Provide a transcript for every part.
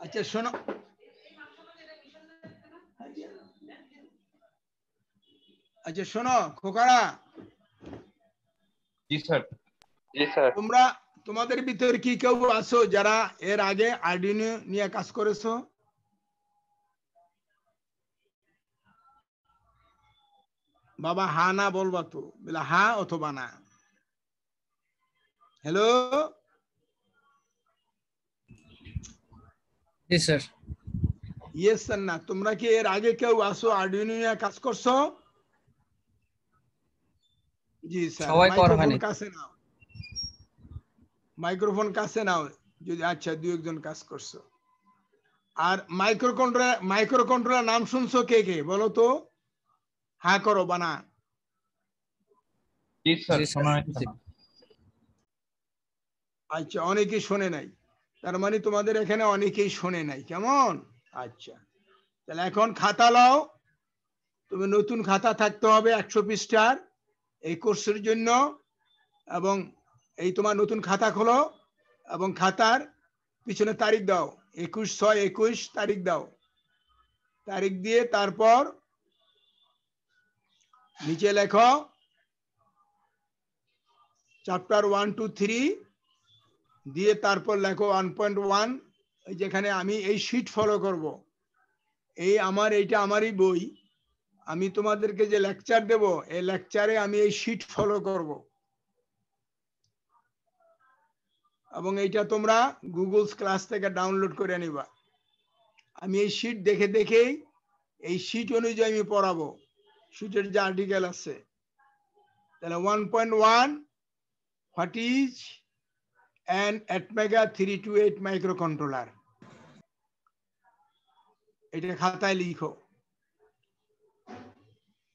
আচ্ছা শোনো, আচ্ছা শোনো খোকারা, জি স্যার। তোমরা তোমাদের ভিতরে কি কেউ আছো যারা এর আগে আরডুইনো নিয়ে কাজ করেছো? বাবা হা না বলবা তো, বলে হা অথবা না। হ্যালো, জি স্যার। ইয়েস স্যার না, তোমরা কি এর আগে কেউ আসো আরডুইনো নিয়ে কাজ করছো? জি স্যার। সবাই করা হয়নি। মাইক্রোফোন কাছে নাও, মাইক্রোফোন কাছে নাও যদি। আচ্ছা, দুই একজন কাজ করছো। আর মাইক্রো কন্ট্রোলার নাম শুনছো কে কে বলো তো? হ্যাঁ করো বানা। জি স্যার। জি শোনা যাচ্ছে। আচ্ছা, অনেকেই শোনে নাই, তার মানে তোমাদের এখানে অনেকেই শোনে নাই, কেমন? আচ্ছা, তাহলে এখন খাতা লাও। তুমি নতুন খাতা থাকতে হবে 100 পৃষ্ঠার এই কোর্সের জন্য। এবং এই তোমার নতুন খাতা খোলো এবং খাতার পিছনে তারিখ দাও, 21/6/21 তারিখ দাও। তারিখ দিয়ে তারপর নিচে লেখো চ্যাপ্টার 1 2 3 দিয়ে তারপর লেখো 1.1। যেখানে আমি এই শীট ফলো করব, এইটা আমারই বই। আমি তোমাদেরকে যে লেকচার দেব, এই লেকচারে আমি এই শীট ফলো করব। এবং এইটা তোমরা গুগল ক্লাস থেকে ডাউনলোড করে নিবা। আমি এই শীট দেখে দেখেই এই শীট অনুযায়ী আমি পড়াবো, শীটের যে আর্টিকেল আছে। তাহলে 1.1 what is an ATmega 328 microcontroller, এটা খাতায় লিখো।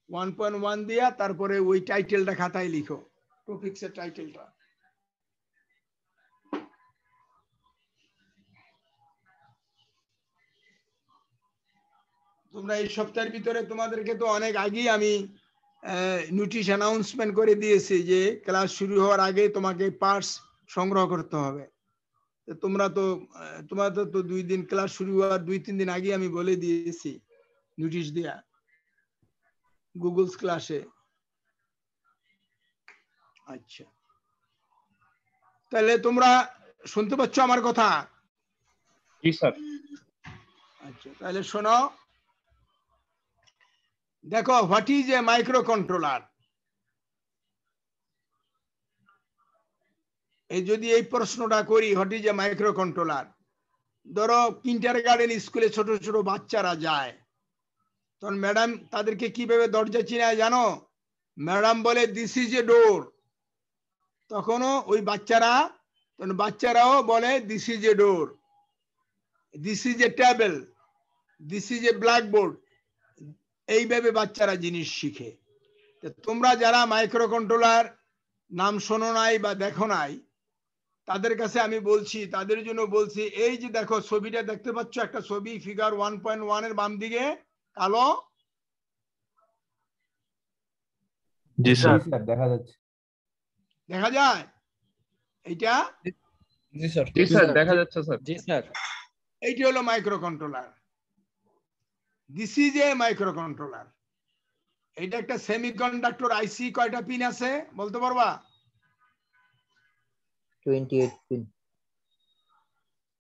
1.1 দিয়া তারপরে ওই টাইটেলটা খাতায় লিখো, টপিক্সের টাইটেলটা। তোমরা এই সপ্তাহের ভিতরে, তোমাদেরকে তো অনেক আগেই আমি নোটিশ অ্যানাউন্সমেন্ট করে দিয়েছি যে ক্লাস শুরু হওয়ার আগে তোমাকে পার্টস সংগ্রহ করতে হবে। তোমাদের তো 2 দিন ক্লাস শুরু হওয়ার 2-3 দিন আগে আমি বলে দিয়েছি নোটিশ দেয়া গুগল ক্লাসে। আচ্ছা, তাহলে তোমরা শুনতে পাচ্ছ আমার কথা? জি স্যার। আচ্ছা, তাহলে শোনো, দেখো what is a micro controller. এই যদি এই প্রশ্নটা করি, what is a micro controller, ধরো কিন্ডারগার্টেন স্কুলে ছোট ছোট বাচ্চারা যায়, তখন ম্যাডাম তাদেরকে কিভাবে দরজা চিনায় জানো? ম্যাডাম বলে দিস ইজ এ ডোর। তখনও ওই বাচ্চারাও বলে this is a door, this is a table, this is a blackboard. এইভাবে বাচ্চারা জিনিস শিখে। তোমরা যারা মাইক্রো কন্ট্রোলার নাম শোনো নাই বা দেখো নাই, তাদের কাছে আমি বলছি, তাদের জন্য বলছি, এই যে দেখো ছবিটা দেখতে পাচ্ছ, একটা ছবি ফিগার 1.1 এর বাম দিকে কালো। জি স্যার। দেখা যাচ্ছে। দেখা যায় এইটা? জি স্যার। জি স্যার দেখা যাচ্ছে স্যার। জি স্যার। এইটি হলো micro controller. This is a micro controller. এটা একটা সেমিকন্ডাক্টর আইসি। কয়টা পিন আছে বলতে পারবা? 28 পিন।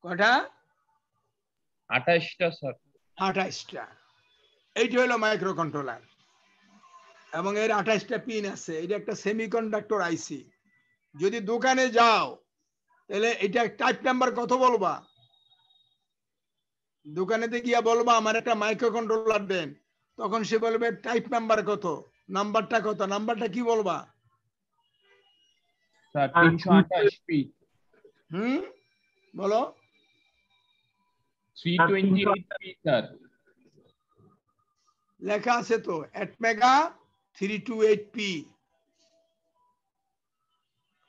কয়টা? 28টা স্যার। 28টা। এইটি হলো মাইক্রো কন্ট্রোলার এবং এর 28টা পিন আছে। এটা একটা সেমিকন্ডাক্টর আইসি। যদি দোকানে যাও তাহলে এটা টাইপ নাম্বার কত বলবা? দোকানেতে গিয়া বলবা আমার একটা মাইক্রো কন্ট্রোলার দেন, তখন সে বলবে টাইপ নাম্বার কত, নাম্বারটা কত, নাম্বারটা কি বলবা? Sir 328 P. বলো। 328 পি স্যার। লেখা আছে তো ATmega 328P।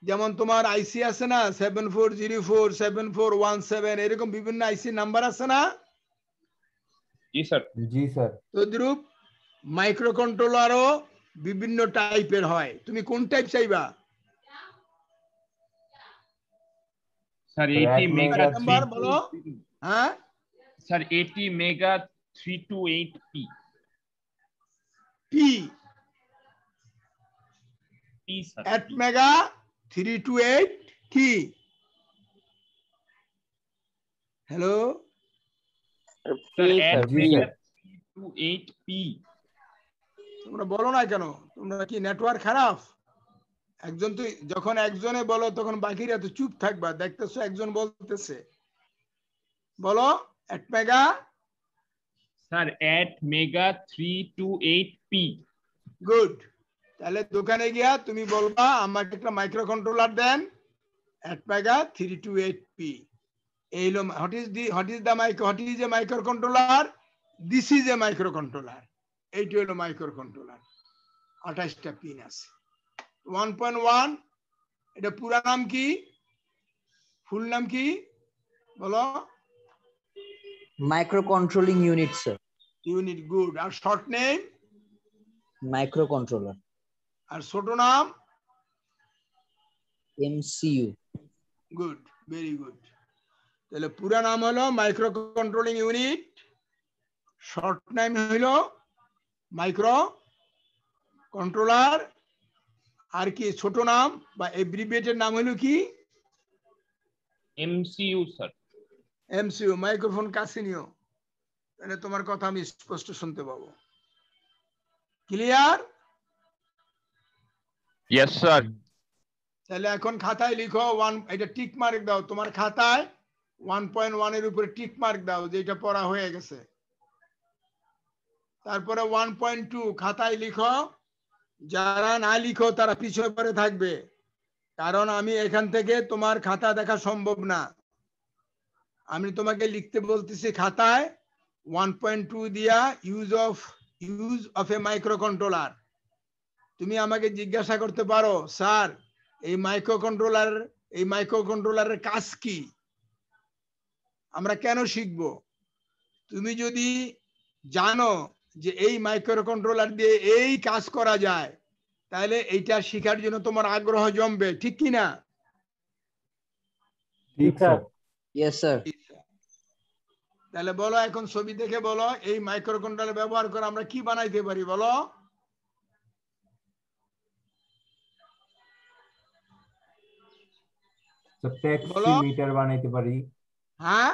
যেমন তোমার আইসি আছে না 7404, 7417, এরকম বিভিন্ন আইসি নাম্বার আছে না? জি স্যার। জি স্যার। তদ্রূপ মাইক্রো কন্ট্রোলারও বিভিন্ন টাইপের হয়, তুমি কোন টাইপ চাইবা? স্যার 80 মেগা নাম্বার বলো। হ্যাঁ sir 80 mega 328p P sir 8 mega 328 কি? হ্যালো স্যার 8 মেগা 328p তোমরা বলো না কেন? তোমরা কি নেটওয়ার্ক খারাপ? একজন তো যখন একজনে বলো তখন বাকিরা তো চুপ থাকবা, দেখতেছো একজন বলতেছে, বলো 8 mega. Sir 8 mega 328p good. তাহলে দোকানে গিয়া তুমি বলবা আমাকে একটা মাইক্রো কন্ট্রোলার দেন 8 মেগা 328p। এই হলো what is a micro controller, this is a micro controller. এইটা হলো মাইক্রো কন্ট্রোলার। 28টা পিন আছে। 1.1 এটা পুরা নাম কি, ফুল নাম কি বলো? Micro controlling unit sir. Unit, good. আর শর্ট নেম? Micro controller. আর ছোট নাম? এমসিইউ। Good, very good. তাহলে পুরা নাম হলো মাইক্রো কন্ট্রোলিং ইউনিট, শর্ট নাম হলো মাইক্রো কন্ট্রোলার, আর কি ছোট নাম বা এব্রিভিয়েটেড নাম হলো কি? MCU sir. এমসিইউ। মাইক্রোফোন কাছে নিও, তাহলে তোমার কথা আমি স্পষ্ট শুনতে পাবো। ক্লিয়ার? Yes sir. তাহলে এখন খাতায় লিখো 1, এটা টিক মার্ক দাও তোমার খাতায়, 1.1 এর উপরে টিক মার্ক দাও যে এটা পড়া হয়ে গেছে। তারপরে 1.2 খাতায় লিখো, যারা না লিখো তারা পিছনে পড়ে থাকবে, কারণ আমি এখান থেকে তোমার খাতা দেখা সম্ভব না। আমি তোমাকে লিখতে বলতেছি খাতায় 1.2 দিয়া use of a micro controller. তুমি আমাকে জিজ্ঞাসা করতে পারো, স্যার এই মাইক্রো কন্ট্রোলারের কাজ কি, আমরা কেন শিখব? তুমি যদি জানো যে এই মাইক্রো কন্ট্রোলার দিয়ে এই কাজ করা যায়, তাহলে এইটা শেখার জন্য তোমার আগ্রহ জমবে, ঠিক কি না? ঠিক স্যার। Yes sir. তাহলে বলো এখন ছবি দেখে বলো, এই মাইক্রো কন্ট্রোলার ব্যবহার করে আমরা কি বানাইতে পারি বলো? ট্যাক্সিমিটার বানাইতে পারি। হ্যাঁ,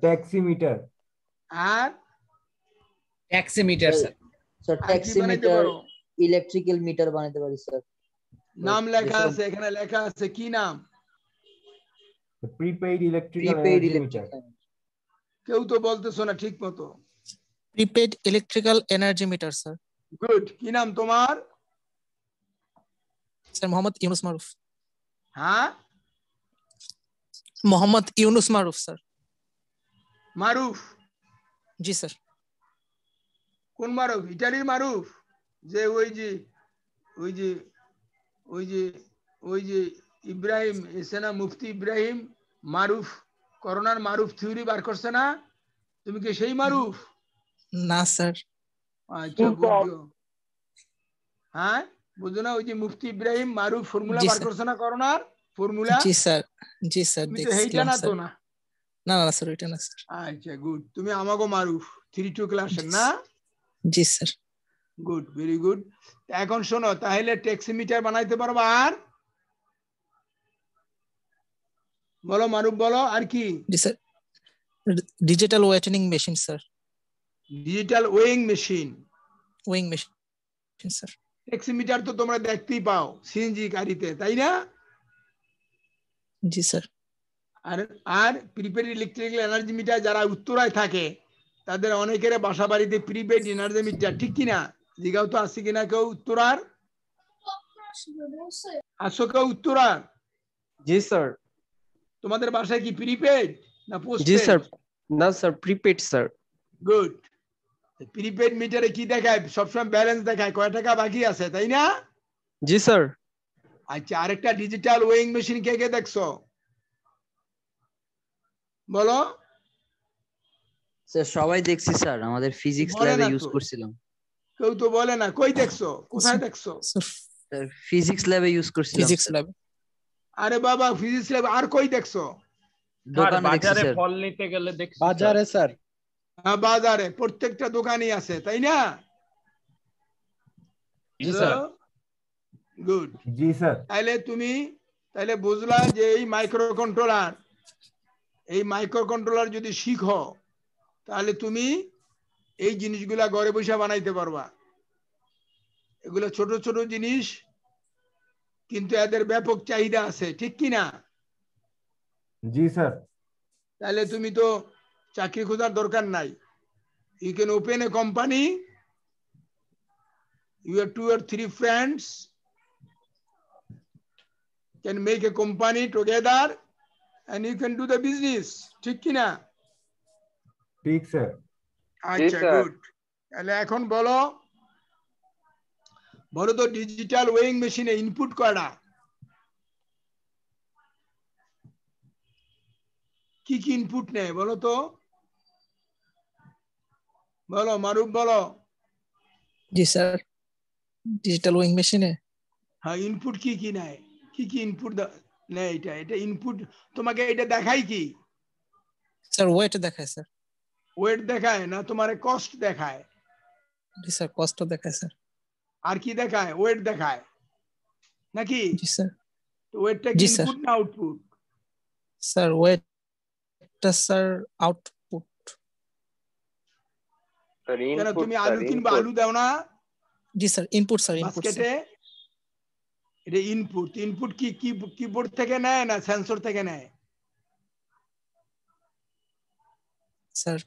ট্যাক্সিমিটার। আর ট্যাক্সিমিটার স্যার। স্যার আর কি বানাইতে ট্যাক্সিমিটার, পারো? ইলেকট্রিক্যাল মিটার বানাতে পারি স্যার। নাম লেখা আছে, এখানে লেখা আছে, কি নাম? Prepaid electrical prepaid energy meter. Electrical. কেউ তো বলতেছো না ঠিক মতো। Prepaid electrical energy metre sir. Good. কি নাম তোমার? স্যার মোহাম্মদ ইউনুস মারুফ। হ্যাঁ, মোহাম্মদ ইউনুস মারুফ স্যার। মারুফ? জি স্যার। কোন মারুফ? ইটালির মারুফ? যে ওই যে ওই যে ওই যে ওই যে ইব্রাহিম এসে না, মুফতি ইব্রাহিম মারুফ, করোনার মারুফ থিওরি বার করছে না, তুমি কি সেই মারুফ? না স্যার। আচ্ছা বুঝছো। হ্যাঁ বুঝো না, ওই যে মুফতি ইব্রাহিম মারুফ ফর্মুলা জি বার স্যার। করছে না করোনার ফর্মুলা? জি স্যার। জি স্যার তুমি তো সেইটা দেখছিলাম না তো স্যার। না? না না স্যার, ওইটা না স্যার। আচ্ছা গুড। তুমি আমাগো মারুফ 3-2 ক্লাসের না? জি স্যার। Good, very good. এখন শোনো, তাহলে ট্যাক্সিমিটার বানাইতে পারবা, আর বলো মারুফ বলো আর কি? জি sir. Digital weighting machine sir. Digital weighing machine. Weighing machine sir. Taximeter তো তোমরা দেখতেই পাও সিএনজি গাড়িতে, তাই না? জি স্যার। আর আর প্রিপেড ইলেকট্রিক্যাল এনার্জি মিটার যারা উত্তরায় থাকে তাদের অনেকের বাসা বাড়িতে প্রিপেড এনার্জি মিটার, ঠিক কিনা? জিগাও তো আছে কিনা কেউ উত্তরার? আসো কেউ উত্তরার? জি স্যার। তোমাদের বাসায় কি প্রিপেড না পোস্টপেড? জি স্যার। না sir, prepaid sir. Good. Prepaid মিটারে কি দেখায়? সবসময় ব্যালেন্স দেখায়, কয় টাকা বাকি আছে, তাই না? জি স্যার। আচ্ছা, আরেকটা ডিজিটাল ওয়েইং মেশিন কে কে দেখছো বলো? স্যার সবাই দেখছি স্যার, আমাদের ফিজিক্স বলে ল্যাবে না ইউজ তো। করছিলাম। কেউ তো বলে না, কই দেখছো, কোথায় দেখছো? স্যার ফিজিক্স ল্যাবে ইউজ করছিলাম ফিজিক্স ল্যাব। আরে বাবা, ফিজিক্স ল্যাব। আর কই দেখছো? স্যার দোকানে দেখছি বাজারে স্যার। ফল নিতে গেলে দেখছি বাজারে স্যার। হ্যাঁ, বাজারে প্রত্যেকটা দোকানই আছে, তাই না? জি স্যার। গুড। জি স্যার। তাইলে বুঝলা যে এই মাইক্রো কন্ট্রোলার যদি শিখো, তাহলে তুমি এই জিনিসগুলা ঘরে বসে বানাইতে পারবা। এগুলো ছোট ছোট জিনিস, কিন্তু এদের ব্যাপক চাহিদা আছে, ঠিক কি না? জি স্যার। তাহলে তুমি তো চাকরি খোঁজার দরকার নাই। You can open a company, your 2 or 3 friends can make a company together and you can do the business, ঠিক কি না? ঠিক স্যার। আচ্ছা, গুড। তাহলে এখন বলো তো ডিজিটাল ওয়েইং মেশিনে ইনপুট কয়টা? কি কি ইনপুট নেয় বলো তো? বলো মারুফ, বলো। জি স্যার, ডিজিটাল ওয়িং মেশিনে হ্যাঁ, ইনপুট কি কি নেয়? কি কি ইনপুট নেয়? এটা ইনপুট তোমাকে এটা দেখায় কি? স্যার ওয়েট দেখায় স্যার। ওয়েট দেখায় না, তোমার কস্ট দেখায়। জি স্যার, কষ্ট দেখায় স্যার। আর কি দেখায়? ওয়েট দেখায় নাকি? জি স্যার। ওয়েটটা কি জি স্যার। ইনপুট না আউটপুট? স্যার ওয়েটটা স্যার আউটপুট। কেন তুমি আলু কিনবা, আলু দাও না জি স্যার, ইনপুট স্যার, ইনপুট বাস্কেটে? এটা ইনপুট। ইনপুট কি কিবোর্ড থেকে নেয় না সেন্সর থেকে নেয়? স্যার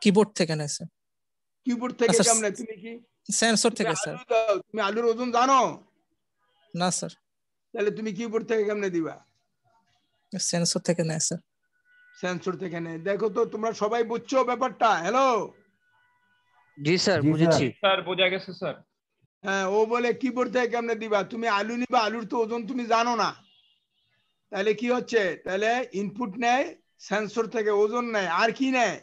কিবোর্ড থেকে নেয় স্যার। কিবোর্ড থেকে আচ্ছা, কেমনে? তুমি কি সেন্সর থেকে স্যার। তুমি আলুর ওজন জানো না স্যার, তাহলে তুমি কিবোর্ড থেকে কেমনে দিবা? সেন্সর থেকে নেয় স্যার। সেন্সর থেকে নেয়। দেখো তো তোমরা সবাই বুঝছো ব্যাপারটা? হ্যালো। জি স্যার, জি বুঝেছি। স্যার বোঝা গেছে স্যার। হ্যাঁ, ও বলে কিবোর্ড থেকে কেমনে দিবা? তুমি আলু নিবা, আলুর তো ওজন তুমি জানো না। তাহলে কি হচ্ছে? তাহলে ইনপুট নেয় সেন্সর থেকে, ওজন নেয়, আর কি নেয়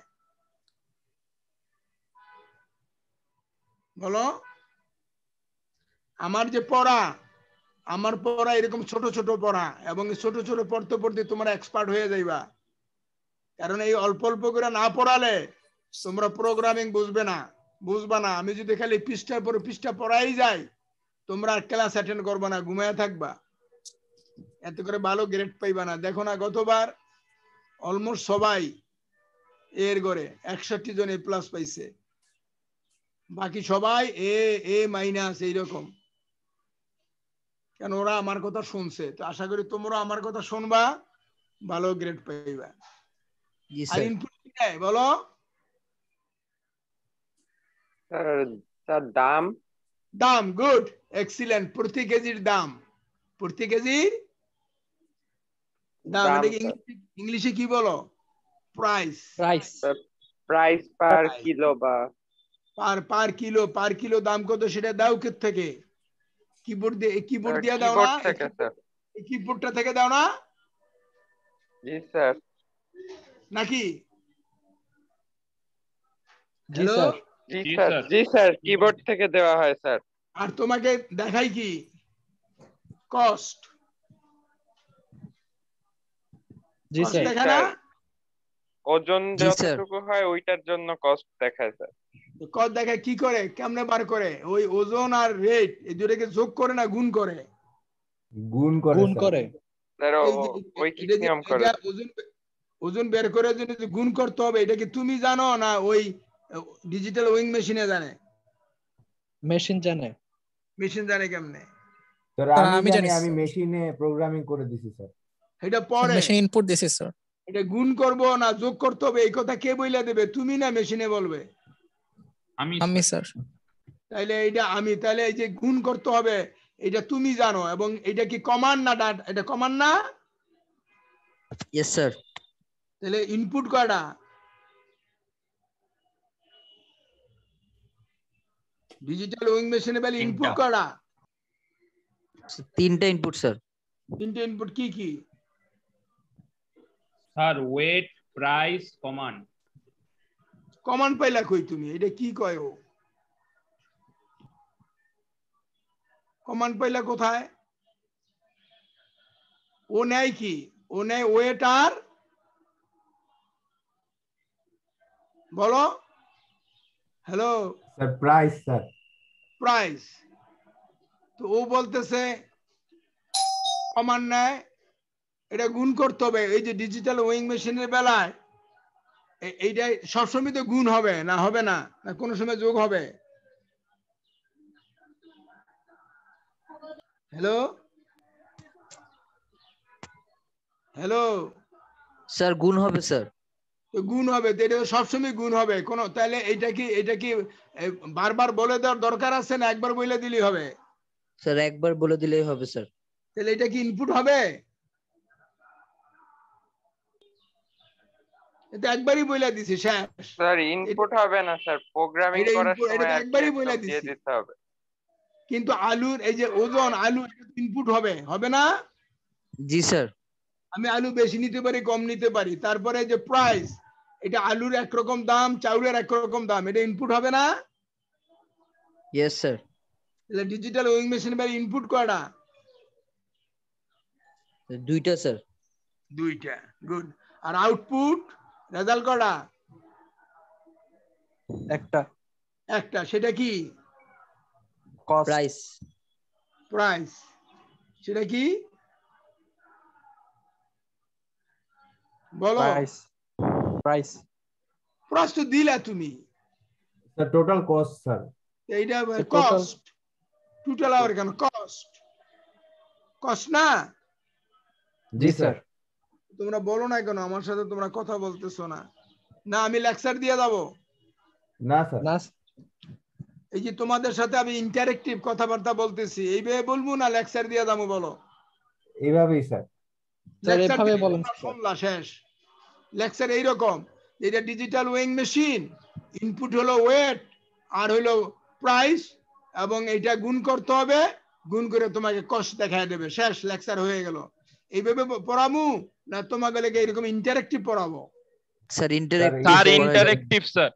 বলো? আমার পড়া এরকম ছোট ছোট পড়া, এবং ছোট ছোট পড়তে পড়তে তোমরা এক্সপার্ট হয়ে যাইবা। কারণ এই অল্প অল্প করে না পড়ালে তোমরা প্রোগ্রামিং বুঝবা না। আমি যদি খালি পৃষ্ঠার পর পৃষ্ঠা পড়াই যাই, তোমরা ক্লাস অ্যাটেন্ড করবা না, ঘুমায় থাকবা। এত করে ভালো গ্রেড পাইবা না। দেখো না, গতবার অলমোস্ট সবাই এর করে 61 জন A+ পাইছে, বাকি সবাই এ মাইনাস এইরকম। কেন? ওরা আমার কথা শুনছে। তো আশা করি তোমরা আমার কথা শুনবা, ভালো গ্রেড পাইবা। জি আর স্যার। ইনপুট কি নেয় বলো? স্যার দাম। Good, excellent. প্রতি কেজির দাম। প্রতি কেজির দাম। দাম, এটাকে ইংলিশে কি বলো? প্রাইস। প্রাইস পার কিলো বা পার কিলো দাম কত সেটা দাও থেকে? কিবোর্ড দিয়ে দাও না? থেকে স্যার। এই কিবোর্ডটা থেকে দাও না জি স্যার। নাকি? জি স্যার। জি স্যার, কিবোর্ড থেকে দেওয়া হয় স্যার। আর তোমাকে দেখাই কি? কস্ট। জি স্যার। দেখা না? ওজন জি স্যার। যতটুকু হয় ওইটার জন্য কস্ট দেখায় স্যার। কস্ট দেখায় কি করে? কেমনে বার করে? ওই ওজন আর রেট এই দুটোকে যোগ করে না গুণ করে? গুণ করে গুণ স্যার। করে। স্যার ওই কি নিয়ম করে? ওজন বের করে জন্য যে গুণ করতে হবে, এটা কি তুমি জানো না ওই ডিজিটাল ওয়িং মেশিনে জানে? মেশিন জানে। মেশিন জানে কেমনে? স্যার আমি আমি জানি, জানি আমি স্যার। মেশিনে প্রোগ্রামিং করে দিছি স্যার। এটা পরে মেশিন ইনপুট দিছে স্যার। এটা গুণ করবো না যোগ করতে হবে, এই কথা কে বইলা দেবে? তুমি না মেশিনে বলবে? আমি স্যার। তাইলে তাহলে এই যে গুণ করতে হবে এটা তুমি জানো, এবং এটা কি কমান্ড না ডাটা? এটা কমান্ড না? Yes sir. তাহলে ইনপুট কয়টা? ডিজিটাল ওয়িং মেশিনে বলে ইনপুট কয়টা? 3টা ইনপুট স্যার। 3টে ইনপুট কি কি? Sir weight, price, command. Command পাইলা কই তুমি? এটা কি কয় ও? কমান্ড পাইলা কোথায়? ও নেয় কি? ও নেয় ওয়েট আর বলো, hello, sir price sir. Price. তো ও বলতেছে কমান্ড নেয়, এটা গুণ করতে হবে। এই যে ডিজিটাল ওয়িং মেশিনের বেলায় এইটা সবসময় তো গুণ হবে না, হবে না, না কোনো সময় যোগ হবে? হ্যালো হ্যালো, স্যার গুণ হবে স্যার। গুণ হবে, তো এটা সবসময় গুণ হবে। কোন তাহলে এটা কি বারবার বলে দেওয়ার দরকার আছে, না একবার বলে দিলেই হবে? স্যার একবার বলে দিলেই হবে স্যার। তাহলে এটা কি ইনপুট হবে? এটা একবারই বলে দিছি শেষ। স্যার ইনপুট হবে না স্যার, প্রোগ্রামিং এটা করার input, এটা সময় তো আর কি একবারই বলে একদম দিয়ে দিছি। দিতে হবে। কিন্তু আলুর এই যে ওজন, আলু ইনপুট হবে, হবে না? জি স্যার। আমি আলু বেশি নিতে পারি, কম নিতে পারি। তারপরে যে প্রাইস, এটা আলুর একরকম দাম, চাউলের একরকম দাম, এটা ইনপুট হবে না? Yes sir. তাহলে ডিজিটাল ওয়িং মেশিন এর ইনপুট কয়টা? দুইটা স্যার। দুইটা, গুড। আর আউটপুট রেজাল্ট কয়টা? একটা। একটা, সেটা কি? প্রাইস। প্রাইস, সেটা কি বলো? প্রাইস। প্রাইস তো দিলা তুমি। Sir total cost sir. এইটা total- কস্ট, টোটাল আবার কেন কস্ট? কস্ট না? জি স্যার। তোমরা বলো না কেন? আমার সাথে তোমরা কথা বলতেছো না। না আমি লেকচার দিয়ে যাবো? না স্যার। না এই যে তোমাদের সাথে আমি ইন্টারেক্টিভ কথাবার্তা বলতেছি, এইভাবে বলবো না লেকচার দিয়ে যাবো? বলো। এইভাবেই স্যার। স্যার লেকচার এভাবে দিলে বলেন তোমরা স্যার। শুনলা, শেষ। লেকচার এইরকম, এটা ডিজিটাল ওয়েইং মেশিন, ইনপুট হলো ওয়েট আর হলো প্রাইস, এবং এটা গুণ করতে হবে, গুণ করে তোমাকে কস্ট দেখায় দেবে, শেষ, লেকচার হয়ে গেল। এইভাবে পড়াবো না তোমাকে লেগে এরকম ইন্টারেক্টিভ পড়াবো? Sir sir interactive sir.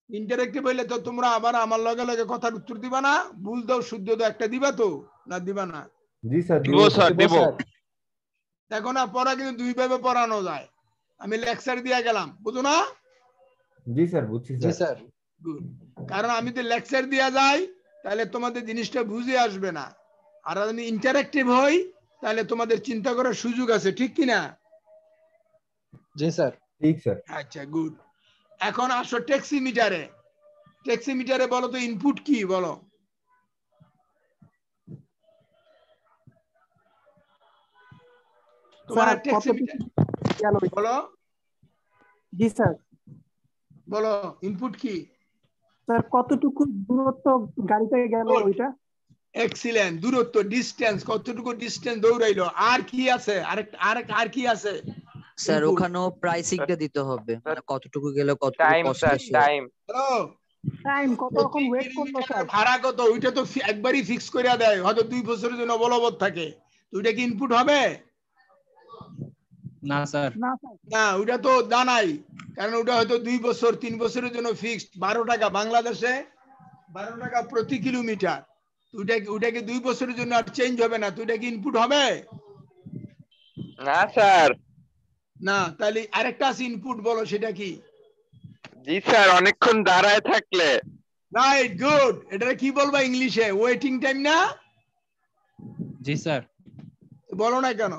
Interactive হইলে তো তোমরা আবার আমার লগে লগে কথার উত্তর দিবা না? ভুল দাও শুদ্ধ দাও একটা দিবা তো, না দিবা না? জি স্যার দিব স্যার, দিব। দেখো না, পড়া কিন্তু দুই ভাবে পড়ানো যায়। আমি লেকচার দিয়ে গেলাম, বুঝো না? জি স্যার, বুঝছি জি স্যার। স্যার। Good. কারণ আমি তো লেকচার দেওয়া যাই, তাহলে তোমাদের জিনিসটা বুঝে আসবে না। আর আমি ইন্টারেক্টিভ হই, তাহলে তোমাদের চিন্তা করার সুযোগ আছে, ঠিক কিনা? জি স্যার। ঠিক স্যার। আচ্ছা, গুড। এখন আসো ট্যাক্সিমিটারে। ট্যাক্সিমিটারে বলো তো ইনপুট কি, বলো? তোমার ট্যাক্সিমিটার বলো, জি স্যার। বলো ইনপুট কি? স্যার কতটুকু দূরত্ব গাড়িতে গেল ওইটা? এক্সিলেন্ট, দূরত্ব, ডিসটেন্স, কতটুকু ডিসটেন্স দৌড়াইলো। আর কি আছে? আর কি আছে? Sir Input. ওখানেও প্রাইসিংটা দিতে হবে, মানে কতটুকু গেলে কতটুকু টাইম কস্ট স্যার, বেশি। টাইম। হ্যালো, টাইম কতক্ষণ ওয়েট করলো স্যার? ভাড়া কত, ওইটা তো একবারই ফিক্স করে দেয়, হয়তো 2 বছরের জন্য বলবৎ থাকে। তো ওইটা কি ইনপুট হবে? না স্যার। না স্যার। না, ওইটা তো জানাই, কারণ ওটা হয়তো 2 বছর 3 বছরের জন্য ফিক্সড। 12 টাকা বাংলাদেশে, 12 টাকা প্রতি কিলোমিটার। ওইটা কি 2 বছরের জন্য আর চেঞ্জ হবে না? তো ওইটা কি ইনপুট হবে? না স্যার। না, তাহলে আরেকটা আছে ইনপুট, বলো সেটা কি? জি স্যার, অনেকক্ষণ দাঁড়ায় থাকলে। Right, good. এটা কি বলবা ইংলিশে? ওয়েটিং টাইম না? জি স্যার। বলো না কেন?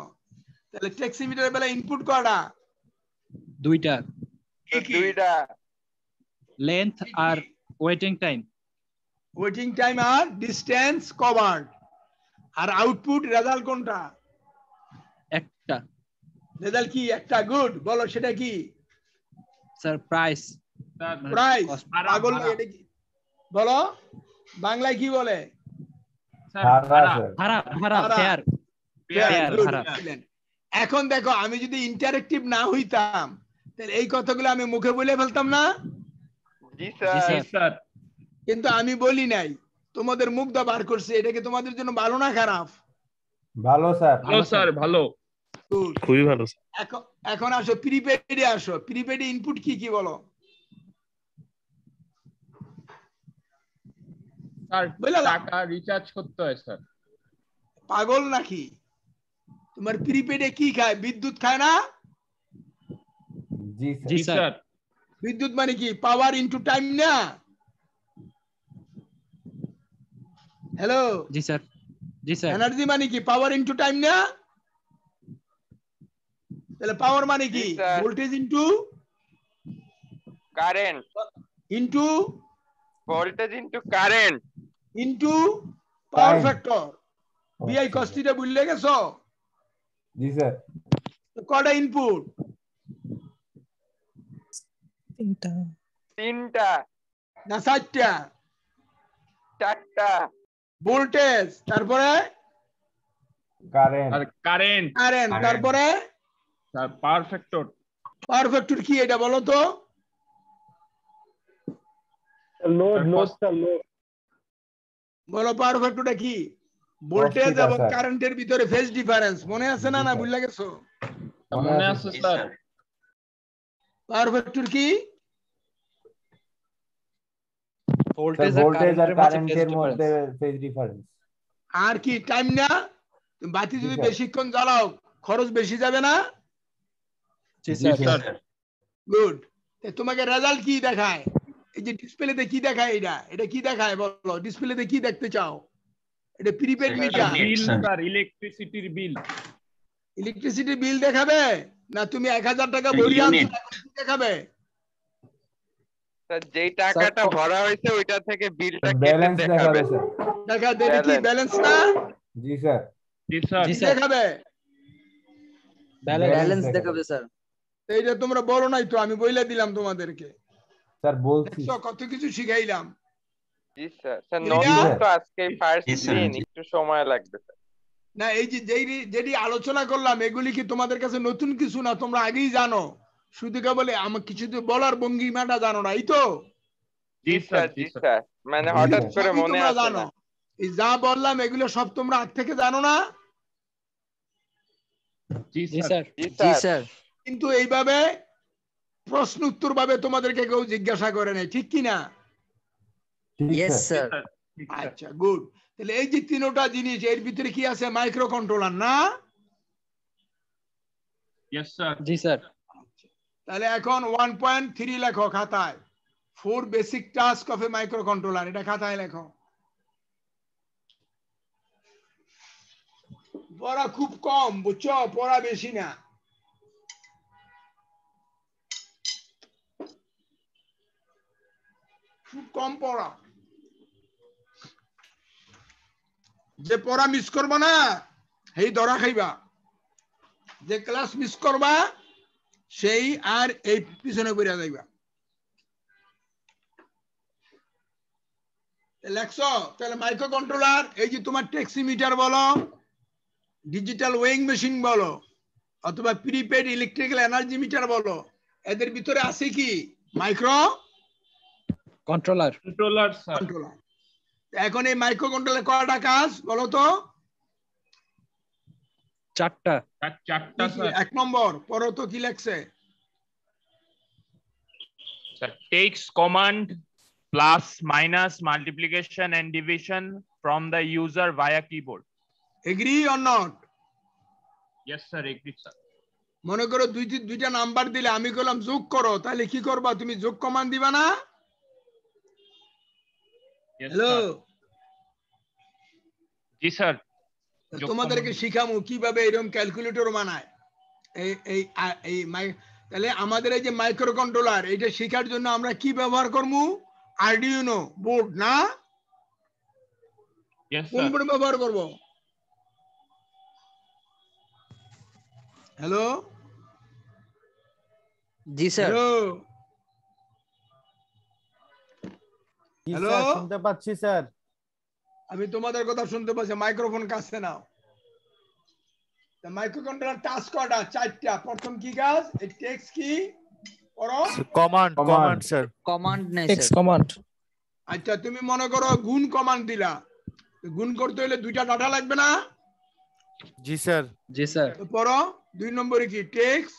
তাহলে ট্যাক্সিমিটারের বেলা ইনপুট কয়টা? দুইটা। কি কি? দুইটা। লেন্থ আর ওয়েটিং টাইম। ওয়েটিং টাইম আর ডিসটেন্স কভার্ড। আর আউটপুট রেজাল্ট কোনটা? একটা। রেজাল্ট কি? একটা, গুড। বলো সেটা কি? Sir price. প্রাইস। পাগল ভাড়া। এটা কি বলো? বাংলায় কি বলে? ভাড়া স্যার। ভাড়া। ভাড়া। ফেয়ার। Fair, good, ভাড়া। excellent. এখন দেখো, আমি যদি ইন্টারেক্টিভ না হইতাম, তাহলে এই কথাগুলো আমি মুখে বলে ফেলতাম না? জি জি স্যার। স্যার। স্যার কিন্তু আমি বলি নাই, তোমাদের মুখ দা বার করছে। এটা কি তোমাদের জন্য ভালো না খারাপ? ভালো স্যার। ভালো স্যার, ভালো, Good. খুবই ভালো। এখন আসো প্রিপেডে, আসো প্রিপেডে ইনপুট কি কি বলো? স্যার বলে দাও। টাকা রিচার্জ করতে হয় স্যার। পাগল নাকি? তোমার প্রিপেডে কি খায়? বিদ্যুৎ খায় না? জি জি স্যার। স্যার। বিদ্যুৎ মানে কি? পাওয়ার ইনটু টাইম না? হ্যালো, জি স্যার। জি স্যার। এনার্জি মানে কি? পাওয়ার ইনটু টাইম না? তাহলে পাওয়ার মানে কি? জি, sir. Voltage into current, into voltage into current, into power Time. Factor. বিআই আচ্ছা, কস্টিটা ভুলে গেছো? জি স্যার। তো কয়টা ইনপুট? তিনটা। তিনটা, না চারটা? চারটা, ভোল্টেজ, তারপরে কারেন্ট। আর কারেন্ট, কারেন্ট, তারপরে তার পাওয়ার ফ্যাক্টর। পাওয়ার ফ্যাক্টর কি এটা বলো তো? লোড বলো পাওয়ার ফ্যাক্টরটা কি? ভোল্টেজ Cos theta, এবং স্যার। কারেন্টের ভিতরে ফেজ ডিফারেন্স মনে আছে না? জি, না স্যার। ভুলে গেছো? মনে আছে স্যার? পাওয়ার ফ্যাক্টর কি? ভোল্টেজ আর কারেন্টের মধ্যে ফেজ ডিফারেন্স। আর কি টাইম না? তুমি বাতি জি, যদি স্যার। বেশিক্ষণ জ্বালাও খরচ বেশি যাবে না? জি জি স্যার। স্যার। গুড। তোমাকে রেজাল্ট কি দেখায়? এই যে ডিসপ্লেতে কি দেখায়? এটা কি দেখায় বলো? ডিসপ্লেতে কি দেখতে চাও? এটা প্রিপেড মিটার। বিল স্যার, ইলেকট্রিসিটির বিল। ইলেকট্রিসিটি বিল দেখাবে না তুমি 1000 টাকা ভরিয়ে আনছো এখন কি দেখাবে? স্যার যেই টাকাটা ভরা হয়েছে ওইটা থেকে বিলটা কেটে ব্যালেন্স দেখাবে। দেখাবে স্যার। দেখা দেবে কি Balance. ব্যালেন্স না? জি স্যার। জি স্যার। জি কি স্যার। দেখাবে? ব্যালেন্স দেখাবে স্যার। এইটা তোমরা বলো নাই তো, আমি বইলে দিলাম তোমাদেরকে। স্যার বলছি। দেখছো কত কিছু শিখাইলাম। জি স্যার। স্যার জি, নোট স্যার। তো আজকে ফার্স্ট দিন, একটু সময় লাগবে স্যার। না এই যে যেটি আলোচনা করলাম এগুলি কি তোমাদের কাছে নতুন কিছু না? তোমরা আগেই জানো, শুধু কেবল আমার কিছু বলার ভঙ্গিমাটা জানো না, এই তো? জি স্যার, জি স্যার। মানে হঠাৎ এগুলো করে সবই মনে তোমরা আসে জানো। না। এই যা বললাম এগুলো সব তোমরা আগ থেকে জানো না? জি জি স্যার। স্যার। জি জি স্যার। স্যার। কিন্তু এইভাবে প্রশ্ন উত্তর ভাবে তোমাদেরকে কেউ জিজ্ঞাসা করে নাই, ঠিক কি না? ঠিক ইয়েস স্যার। স্যার। আচ্ছা গুড। তাহলে এই যে তিনটা জিনিস এর ভিতরে কি আছে? মাইক্রো কন্ট্রোলার না? Yes sir. জি স্যার। তাহলে এখন 1.3 লেখো খাতায়। 4 basic task of a micro controller, এটা খাতায় লেখো। পড়া খুব কম, বুঝছো? পড়া বেশি না। খুব কম পড়া। যে পড়া মিস করবা না সেই ধরা খাইবা। যে ক্লাস মিস করবা সেই আর এই পিছনে পড়ে যাইবা। লেখছো? তাহলে মাইক্রো কন্ট্রোলার, এই যে তোমার টেক্সিমিটার বলো, ডিজিটাল ওয়েইং মেশিন বলো, অথবা প্রিপেড ইলেকট্রিক্যাল এনার্জি মিটার বলো, এদের ভিতরে আছে কি? Micro controller. Controller sir. Controller. এখন এই মাইক্রো কন্ট্রোলার কয়টা কাজ বলো তো? চারটা। চারটা স্যার। 1 নম্বর পড়ো তো কি লেখছে? Sir, takes command plus, minus, multiplication and division from the user via keyboard. Agree or not? Yes sir, agree sir. মনে করো দুইটা নাম্বার দিলে, আমি বললাম যোগ করো, তাহলে কি করবা? তুমি যোগ কমান্ড দিবা না? হ্যালো, জি স্যার। তোমাদেরকে শিখামু কিভাবে এরকম ক্যালকুলেটর বানায়। তাহলে আমাদের এই যে মাইক্রো কন্ট্রোলার, এটা শেখার জন্য আমরা কি ব্যবহার করবো? আরডিউনো বোর্ড না? কোন বোর্ড ব্যবহার করব? হ্যালো জি স্যার। হ্যালো হ্যালো, শুনতে পাচ্ছি স্যার। আমি তোমাদের কথা শুনতে পাচ্ছি, মাইক্রোফোন কাছে নাও। মাইক্রো কন্ট্রোলার টাস্ক কয়টা? 4টা। প্রথম কি কাজ? এই টেক্সট কি করো? Command sir. কমান্ড নেই এক্স স্যার। কমান্ড। আচ্ছা তুমি মনে করো গুণ কমান্ড দিলা, গুণ করতে হলে 2টা ডাটা লাগবে না? জি স্যার। জি স্যার। তো পড়ো 2 নম্বরে কি? Text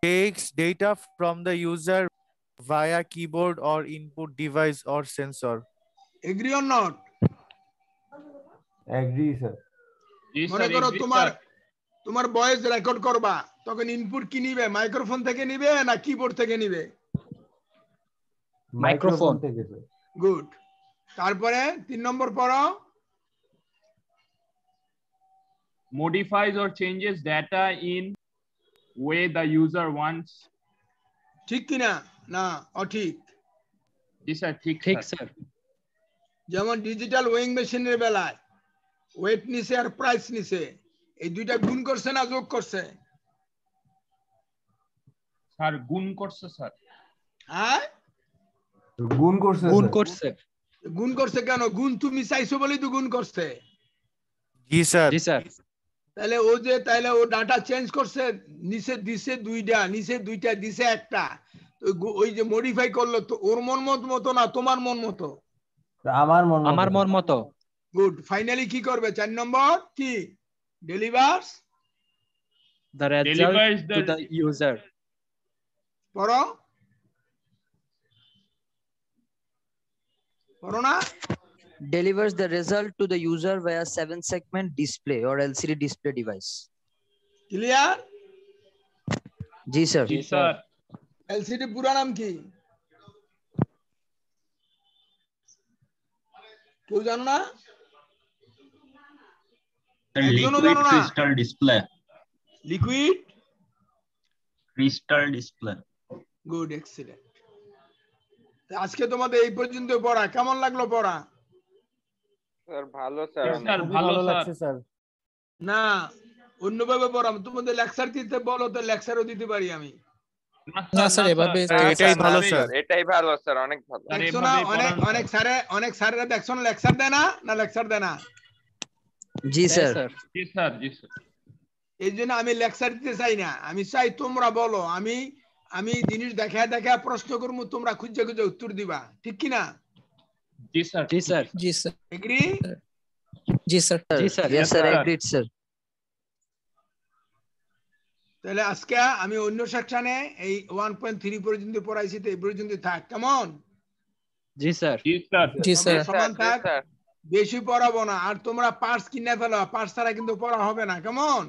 Takes data from the user via keyboard or input device or sensor. Agree or not? Agree sir. জি মনে স্যার করো agree, তোমার sir. তোমার ভয়েস রেকর্ড করবা, তখন ইনপুট কি নিবে? মাইক্রোফোন থেকে নিবে না কিবোর্ড থেকে নিবে? মাইক্রোফোন থেকে স্যার। গুড। তারপরে 3 নম্বর পড়ো। Modifies or changes data in way the user wants. ঠিক কিনা না অঠিক? জি স্যার ঠিক ঠিক স্যার। স্যার। যেমন ডিজিটাল ওয়েইং মেশিনের বেলায় ওয়েট নিছে আর প্রাইস নিছে, এই দুইটা গুণ করছে না যোগ করছে? স্যার গুণ করছে স্যার। হ্যাঁ গুণ করছে গুণ স্যার। করছে। গুণ করছে কেন? গুণ তুমি চাইছো বলেই তো গুণ করছে। জি স্যার। জি স্যার। তাহলে ও ডাটা চেঞ্জ করছে, নিচে দিছে দুইটা, নিচে দুইটা দিছে একটা, তো ওই যে মডিফাই করলো তো ওর মন মতো না তোমার মন মতো? আমার মন আমার মন মতো। গুড। ফাইনালি কি করবে? 4 নম্বর কি? Delivers The result Delivers to the user. পড়ো পড়ো না? Delivers the result to the user via 7-segment display or LCD display device. ক্লিয়ার? जी sir. জি স্যার। এলসিডি পুরা নাম কি? কেউ জানো না? একজনও Liquid জানো না? crystal display. Liquid Crystal display. Good, excellent. আজকে তোমাদের এই পর্যন্ত পড়া কেমন লাগলো? পড়া স্যার ভালো স্যার। Yes, sir, খুবই ভালো ভালো স্যার। লাগছে স্যার। না অন্যভাবে পড়াম, তোমাদের লেকচার দিতে বলো তো লেকচারও দিতে পারি আমি। না স্যার এভাবে এটাই ভালো স্যার। এটাই ভালো স্যার, অনেক ভালো। স্যার, দেখছো না এভাবেই পড়ান, অনেক স্যারেরা দেখছো না লেকচার দেয় না, না লেকচার দেয় না? जी হ্যাঁ, sir. স্যার। জি স্যার জি স্যার। এই জন্য আমি লেকচার দিতে চাই না, আমি চাই তোমরা বলো, আমি জিনিস দেখা দেখা প্রশ্ন করবো, তোমরা খুঁজে খুঁজে উত্তর দিবা, ঠিক কি না? জি স্যার জি স্যার। जी सर এগ্রি? जी सर জি sir. Yes sir. sir. Agreed sir. তাহলে আজকে আমি অন্য সেকশনে এই 1.3 পর্যন্ত পড়াইছি, তো এই পর্যন্ত থাক, কেমন? জি স্যার। জি স্যার। जी সবাই सर সমান থাক, স্যার বেশি পড়াবো না, আর তোমরা পার্টস কিনে ফেলো, পার্টস ছাড়া কিন্তু পড়া হবে না, কেমন?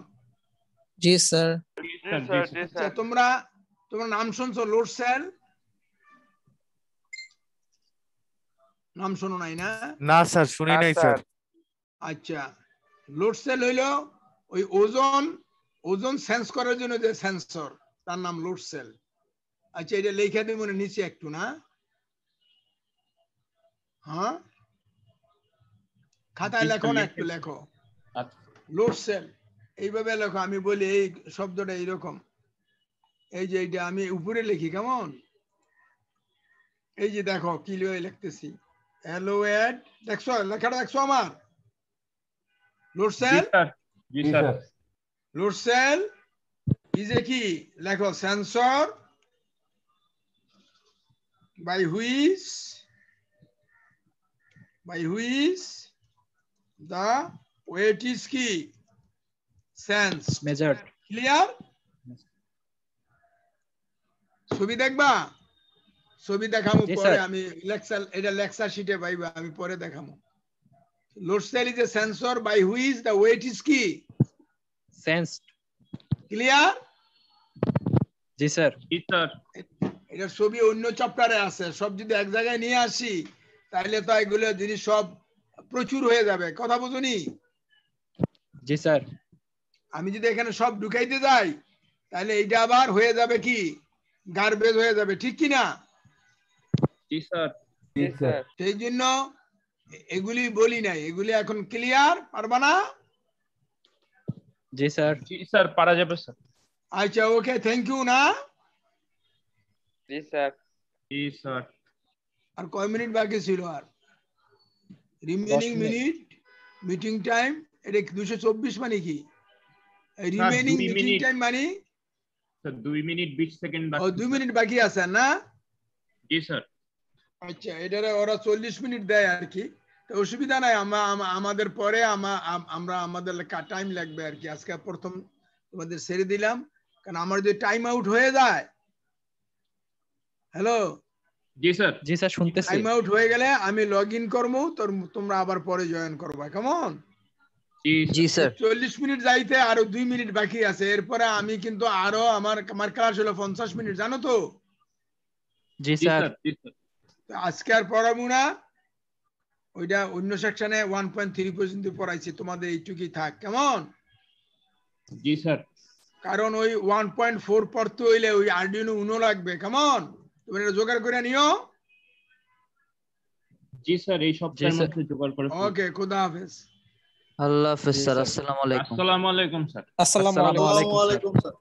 जी सर জি স্যার জি আচ্ছা, স্যার। তোমরা নাম শুনছো? লোড সেল নাম শোনো নাই না? না স্যার শুনি নাই স্যার। আচ্ছা, লোড সেল হইলো ওই ওজন সেন্স করার জন্য যে সেন্সর, তার নাম লোড সেল। আচ্ছা, এটা লেখা দিই মনে নিচে একটু না? হ্যাঁ, খাতায় লেখো না, একটু লেখো আচ্ছা। লোড সেল এইভাবে লেখো। আমি বলি এই শব্দটা এইরকম, এই যে এইটা আমি উপরে লিখি, কেমন? এই যে দেখো কি লিখতেছি, হ্যালো এড, দেখছো লেখাটা? দেখছো আমার লোড জি সেল? স্যার জি জি sir. Sir. Load cell is a কি? লেখো sensor by which the weight is কি sensed. Measured. ক্লিয়ার? ছবি দেখবা? ছবি দেখামু জি, পরে, স্যার। আমি এটা লেকচার শিটে পাইবা, আমি পরে দেখামু। Load cell is a sensor by which the weight is কি Sensed. ক্লিয়ার? জি স্যার। জি স্যার। এটার ছবি অন্য চ্যাপ্টারে আছে, সব যদি এক জায়গায় নিয়ে আসি তাহলে তো এগুলো জিনিস সব প্রচুর হয়ে যাবে, কথা বুঝুনি? জি স্যার। আমি যদি এখানে সব ঢুকাইতে যাই তাহলে এইটা আবার হয়ে যাবে কি গার্বেজ হয়ে যাবে, ঠিক কি না? জি স্যার। জি স্যার। সেই জন্য এগুলি বলি নাই, এগুলি এখন ক্লিয়ার, পারবা না? জি স্যার। জি স্যার পারা যাবে স্যার। আচ্ছা, ওকে, থ্যাংক ইউ না? জি স্যার। জি স্যার। আর কয় মিনিট বাকি ছিল? আর রিমেনিং মিনিট, মিটিং টাইম, এটা 224 মানে কি? Remaining 2 meeting minute. টাইম মানে স্যার 2 মিনিট 20 সেকেন্ড ও বাকি। 2 মিনিট বাকি আছে না? জি স্যার। আচ্ছা, এটারে ওরা 40 মিনিট দেয় আর কি, তো অসুবিধা নাই, আমাদের পরে আমরা আমাদের টাইম লাগবে আর কি। আজকে প্রথম তোমাদের ছেড়ে দিলাম, কারণ আমার যদি টাইম আউট হয়ে যায়, হ্যালো, জি স্যার। জি স্যার শুনতেছি। টাইম আউট হয়ে গেলে আমি লগ ইন করবো, তোমরা আবার পরে জয়েন করবা, কেমন? জি স্যার। 40 মিনিট যাইতে আরো 2 মিনিট বাকি আছে, এরপরে আমি কিন্তু আরো আমার ক্লাস হলো 50 মিনিট, জানো তো? জি স্যার। তো আজকে আর পড়াবো না, ওইটা অন্য সেকশনে 1.3 পর্যন্ত পড়াইছি, তোমাদের এইটুকুই থাক, কেমন? জি স্যার। কারণ ওই 1.4 পড়তে হইলে ওই আরডিনো উনো লাগবে, কেমন? তোমরা এটা জোগাড় করে নিও। জি স্যার, এই সপ্তাহের মধ্যে জোগাড় করে। ওকে, খুদা হাফেজ। আল্লাহ হাফেজ স্যার। আসসালামু আলাইকুম। আসসালামু আলাইকুম স্যার। আসসালামু আলাইকুম স্যার।